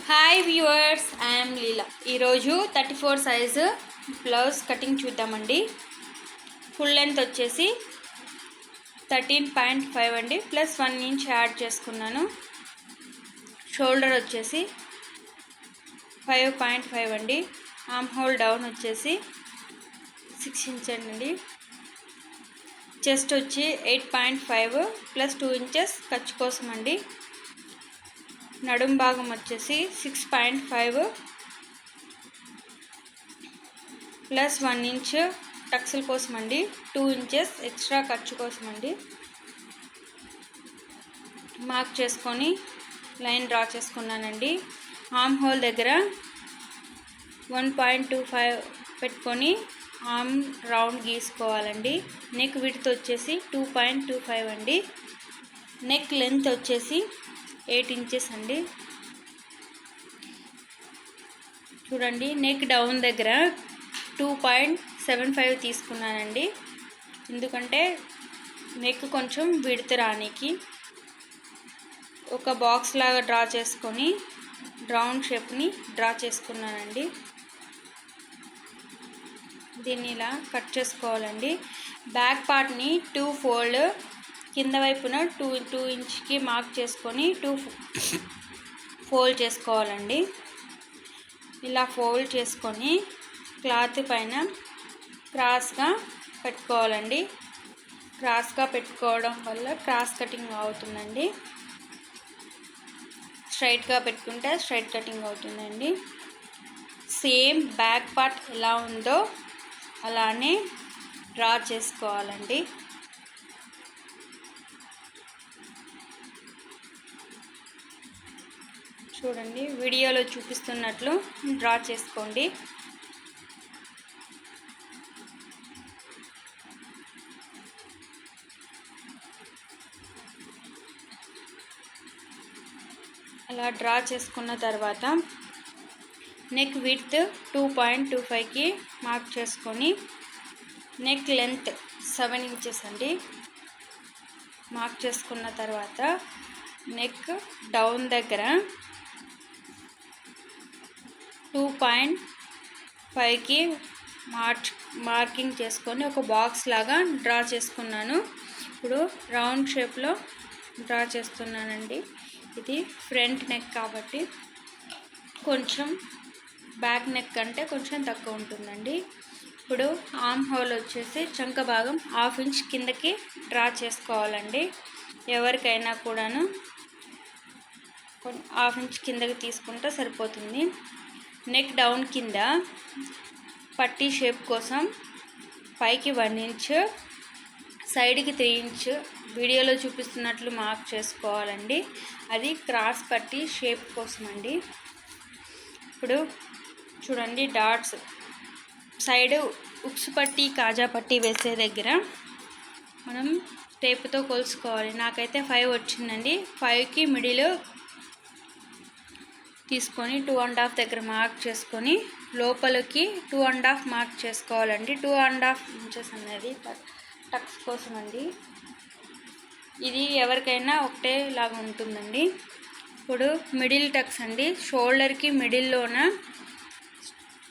Hi viewers, I'm లీలా. ఈరోజు 34 size blouse cutting చూద్దామండి. Full length వచ్చేసి 13.5 అండి, ప్లస్ 1 ఇంచ్ యాడ్ చేసుకున్నాను. షోల్డర్ వచ్చేసి 5.5 అండి. ఆర్మ్ హోల్ డౌన్ వచ్చేసి 6 ఇంచ్ అండి. చెస్ట్ వచ్చి 8.5 ప్లస్ 2 ఇంచెస్ ఖర్చు కోసం అండి. నడుం భాగం వచ్చేసి 6.5 ప్లస్ 1 ఇంచ్ టక్స్ల కోసం అండి. 2 ఇంచెస్ ఎక్స్ట్రా ఖర్చు కోసం అండి. మార్క్ చేసుకొని లైన్ డ్రా చేసుకున్నానండి. ఆర్మ్ హోల్ దగ్గర 1.25 పెట్టుకొని ఆర్మ్ రౌండ్ గీసుకోవాలండి. నెక్ విడ్త్ వచ్చేసి 2.25 అండి. నెక్ లెంత్ వచ్చేసి 8 ఇంచెస్ అండి. చూడండి, నెక్ డౌన్ దగ్గర 2.75 తీసుకున్నానండి. ఎందుకంటే నెక్ కొంచెం విడ్త్ రానికి. ఒక బాక్స్ లాగా డ్రా చేసుకొని రౌండ్ షేప్ని డ్రా చేసుకున్నానండి. దీన్ని ఇలా కట్ చేసుకోవాలండి. బ్యాక్ పార్ట్ని 2 ఫోల్డ్ కింద వైపున 2 ఇంచ్కి మార్క్ చేసుకొని 2 ఫోల్డ్ చేసుకోవాలండి. ఇలా ఫోల్డ్ చేసుకొని క్లాత్ పైన క్రాస్గా పెట్టుకోవాలండి. క్రాస్గా పెట్టుకోవడం వల్ల క్రాస్ కటింగ్ అవుతుందండి. స్ట్రైట్గా పెట్టుకుంటే స్ట్రైట్ కటింగ్ అవుతుందండి. సేమ్ బ్యాక్ పార్ట్ ఎలా ఉందో అలానే డ్రా చేసుకోవాలండి. చూడండి, వీడియోలో చూపిస్తున్నట్లు డ్రా చేసుకోండి. అలా డ్రా చేసుకున్న తర్వాత నెక్ విడ్త్ 2.25కి మార్క్ చేసుకొని నెక్ లెంత్ 7 ఇంచెస్ అండి. మార్క్ చేసుకున్న తర్వాత నెక్ డౌన్ దగ్గర 2.5కి మార్కింగ్ చేసుకొని ఒక బాక్స్ లాగా డ్రా చేసుకున్నాను. ఇప్పుడు రౌండ్ షేప్లో డ్రా చేస్తున్నానండి. ఇది ఫ్రంట్ నెక్ కాబట్టి కొంచెం బ్యాక్ నెక్ కంటే కొంచెం తక్కువ ఉంటుందండి. ఇప్పుడు ఆర్మ్ హోల్ వచ్చేసి చంక భాగం 1/2 ఇంచ్ కిందకి డ్రా చేసుకోవాలండి. ఎవరికైనా కూడాను 1/2 ఇంచ్ కిందకి తీసుకుంటే సరిపోతుంది. నెక్ డౌన్ కింద పట్టీ షేప్ కోసం పైకి 1 ఇంచ్, సైడ్కి 3 ఇంచ్ వీడియోలో చూపిస్తున్నట్లు మార్క్ చేసుకోవాలండి. అది క్రాస్ పట్టీ షేప్ కోసం అండి. ఇప్పుడు చూడండి, డాట్స్ సైడ్ ఉక్స్ పట్టీ కాజా పట్టీ వేసే దగ్గర మనం టేపుతో కొలుసుకోవాలి. నాకైతే 5 వచ్చిందండి. 5కి మిడిల్ తీసుకొని 2.5 దగ్గర మార్క్ చేసుకొని లోపలికి 2.5 మార్క్ చేసుకోవాలండి. 2.5 ఇంచెస్ అనేది టక్స్ కోసం అండి. ఇది ఎవరికైనా ఒకటే లాగా ఉంటుందండి. ఇప్పుడు మిడిల్ టక్స్ అండి. షోల్డర్కి మిడిల్లోన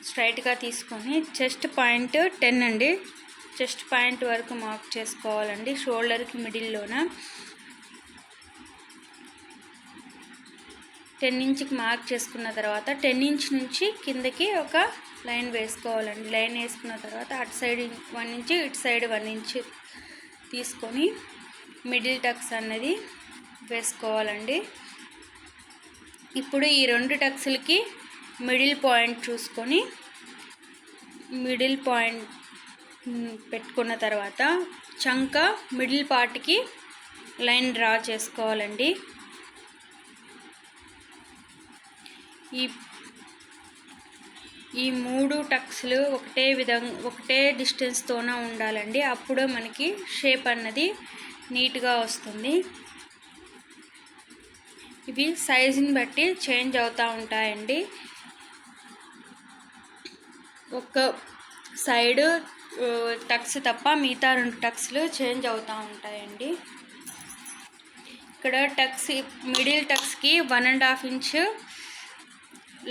స్ట్రైట్గా తీసుకొని చెస్ట్ పాయింట్ 10 అండి. చెస్ట్ పాయింట్ వరకు మార్క్ చేసుకోవాలండి. షోల్డర్కి మిడిల్లోన 10 ఇంచ్కి మార్క్ చేసుకున్న తర్వాత 10 ఇంచ్ నుంచి కిందకి ఒక లైన్ వేసుకోవాలండి. లైన్ వేసుకున్న తర్వాత అటు సైడ్ 1 ఇంచ్, ఇటు సైడ్ 1 ఇంచ్ తీసుకొని మిడిల్ టక్స్ అన్నది వేసుకోవాలండి. ఇప్పుడు ఈ 2 టక్స్లకి మిడిల్ పాయింట్ చూసుకొని మిడిల్ పాయింట్ పెట్టుకున్న తర్వాత చంక మిడిల్ పార్ట్కి లైన్ డ్రా చేసుకోవాలండి. ఈ 3 టక్స్లు ఒకటే డిస్టెన్స్తోనే ఉండాలండి. అప్పుడు మనకి షేప్ అన్నది నీట్గా వస్తుంది. ఇవి సైజుని బట్టి చేంజ్ అవుతూ ఉంటాయండి. ఒక సైడ్ టక్స్ తప్ప మిగతా 2 టక్స్లు చేంజ్ అవుతూ ఉంటాయండి. ఇక్కడ టక్స్ మిడిల్ టక్స్కి 1.5 ఇంచ్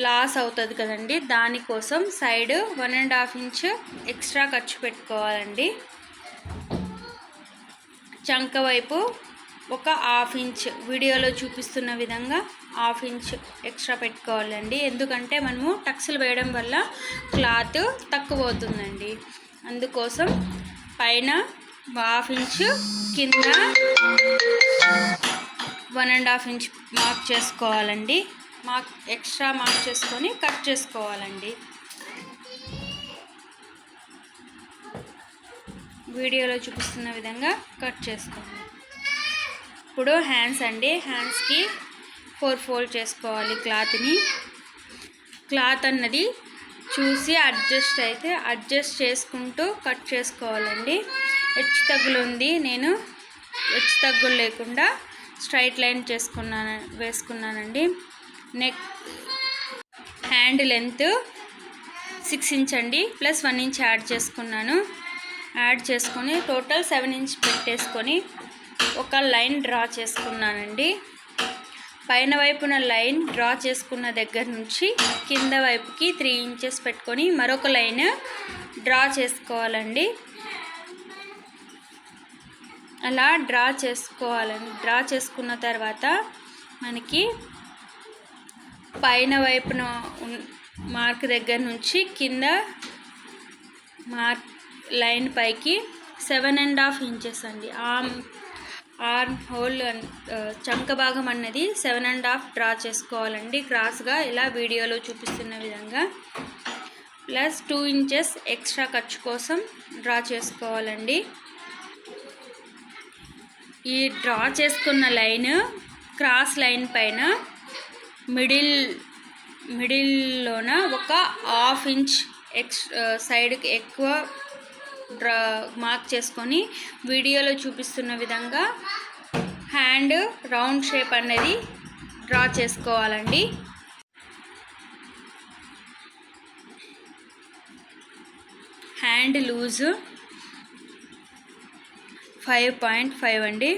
లాస్ అవుతుంది కదండి, దానికోసం సైడ్ 1.5 ఇంచ్ ఎక్స్ట్రా ఖర్చు పెట్టుకోవాలండి. చంక వైపు ఒక 1/2 ఇంచ్ వీడియోలో చూపిస్తున్న విధంగా 1/2 ఇంచ్ ఎక్స్ట్రా పెట్టుకోవాలండి. ఎందుకంటే మనము టక్స్లు వేయడం వల్ల క్లాత్ తక్కువ అవుతుందండి. అందుకోసం పైన 1/2 ఇంచ్, కింద 1.5 ఇంచ్ మార్క్ చేసుకోవాలండి. ఎక్స్ట్రా మార్క్ చేసుకొని కట్ చేసుకోవాలండి. వీడియోలో చూపిస్తున్న విధంగా కట్ చేసుకోండి. ఇప్పుడు హ్యాండ్స్ అండి, హ్యాండ్స్కి 4 ఫోల్డ్ చేసుకోవాలి క్లాత్ని. క్లాత్ అన్నది చూసి అడ్జస్ట్ చేసుకుంటూ కట్ చేసుకోవాలండి. హెచ్చు తగ్గులు ఉంది, నేను హెచ్చు తగ్గులు లేకుండా స్ట్రైట్ లైన్ వేసుకున్నానండి. నెక్ హ్యాండ్ లెంత్ 6 ఇంచ్ అండి, ప్లస్ 1 ఇంచ్ యాడ్ చేసుకొని టోటల్ 7 ఇంచ్ పెట్టేసుకొని ఒక లైన్ డ్రా చేసుకున్నానండి. పైన వైపున లైన్ డ్రా చేసుకున్న దగ్గర నుంచి కింద వైపుకి 3 ఇంచెస్ పెట్టుకొని మరొక లైన్ డ్రా చేసుకోవాలండి. అలా డ్రా చేసుకున్న తర్వాత మనకి పైన వైపున మార్క్ దగ్గర నుంచి కింద లైన్ పైకి 7.5 ఇంచెస్ అండి. ఆర్మ్ హోల్ చంక భాగం అన్నది 7.5 డ్రా చేసుకోవాలండి క్రాస్గా, ఇలా వీడియోలో చూపిస్తున్న విధంగా. ప్లస్ 2 ఇంచెస్ ఎక్స్ట్రా ఖర్చు కోసం డ్రా చేసుకోవాలండి. ఈ డ్రా చేసుకున్న లైన్ క్రాస్ లైన్ పైన మిడిల్లోన ఒక 1/2 ఇంచ్ సైడ్కి ఎక్కువ మార్క్ చేసుకొని వీడియోలో చూపిస్తున్న విధంగా హ్యాండ్ రౌండ్ షేప్ అనేది డ్రా చేసుకోవాలండి. హ్యాండ్ లూజ్ 5.5 అండి.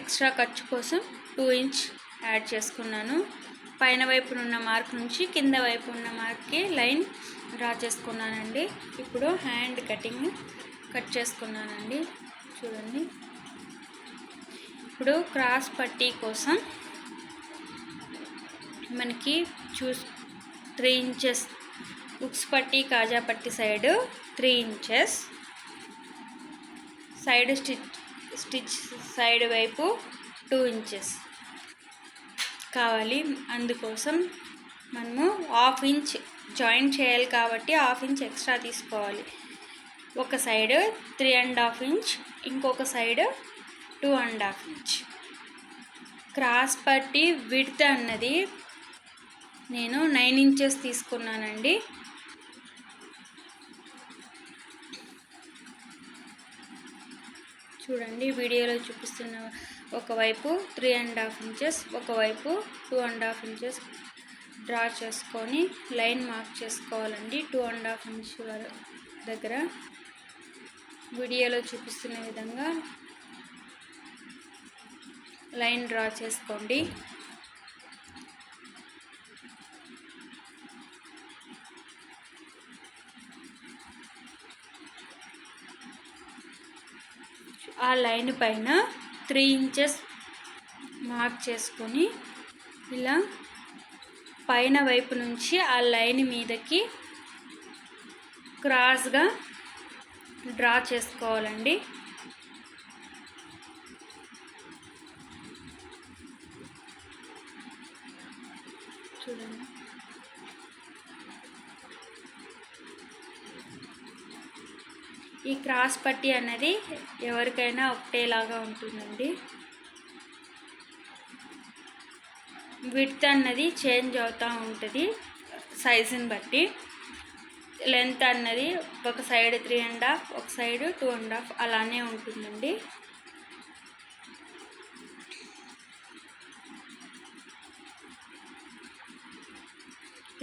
ఎక్స్ట్రా ఖర్చు కోసం 2 ఇంచ్ యాడ్ చేసుకున్నాను. పైన వైపున ఉన్న మార్క్ నుంచి కింద వైపు ఉన్న మార్క్కి లైన్ డ్రా చేసుకున్నానండి. ఇప్పుడు హ్యాండ్ కట్ చేసుకున్నానండి, చూడండి. ఇప్పుడు క్రాస్ పట్టీ కోసం మనకి 3 ఇంచెస్ ఉక్స్ పట్టీ, కాజా పట్టీ side 3 inches, side stitch side వైపు 2 ఇంచెస్ కావాలి. అందుకోసం మనము 1/2 ఇంచ్ జాయిన్ చేయాలి కాబట్టి 1/2 ఇంచ్ ఎక్స్ట్రా తీసుకోవాలి. ఒక సైడ్ 3.5 ఇంచ్, ఇంకొక సైడ్ 2.5 ఇంచ్. క్రాస్ పట్టి విడ్త్ అన్నది నేను 9 ఇంచెస్ తీసుకున్నానండి. చూడండి, వీడియోలో చూపిస్తున్న ఒకవైపు 3.5 ఇంచెస్, ఒకవైపు 2.5 ఇంచెస్ డ్రా చేసుకొని లైన్ మార్క్ చేసుకోవాలండి. 2.5 ఇంచ్ దగ్గర వీడియోలో చూపిస్తున్న విధంగా లైన్ డ్రా చేసుకోండి. ఆ లైన్ పైన 3 ఇంచెస్ మార్క్ చేసుకొని ఇలా పైన వైపు నుంచి ఆ లైన్ మీదకి క్రాస్గా డ్రా చేసుకోవాలండి. చూడండి, ఈ క్రాస్ పట్టీ అనేది ఎవరికైనా ఒకటేలాగా ఉంటుందండి. విడ్త్ అన్నది చేంజ్ అవుతూ ఉంటుంది సైజుని బట్టి. లెంత్ అన్నది ఒక సైడ్ 3.5, ఒక సైడ్ 2.5 అలానే ఉంటుందండి.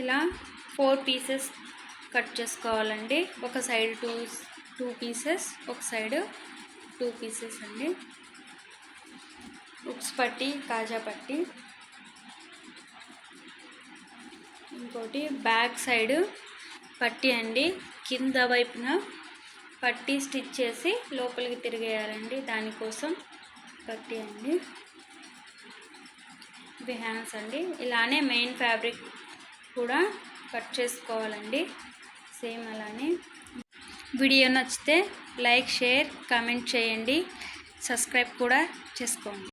ఇలా 4 పీసెస్ కట్ చేసుకోవాలండి. ఒక సైడ్ 2 పీసెస్, ఒక సైడ్ 2 పీసెస్ అండి. ఉక్స్ పట్టీ, కాజా పట్టీ ఇంకోటి బ్యాక్ సైడ్ పట్టీ అండి, కింద వైపున పట్టీ స్టిచ్ చేసి లోపలికి తిరిగేయాలండి, దానికోసం పట్టీ అండి. ఇవి హ్యాండ్స్ అండి. ఇలానే మెయిన్ ఫ్యాబ్రిక్ కూడా కట్ చేసుకోవాలండి, సేమ్ అలానే. వీడియో నచ్చితే లైక్, షేర్, కామెంట్ చేయండి, సబ్స్క్రైబ్ కూడా చేసుకోండి.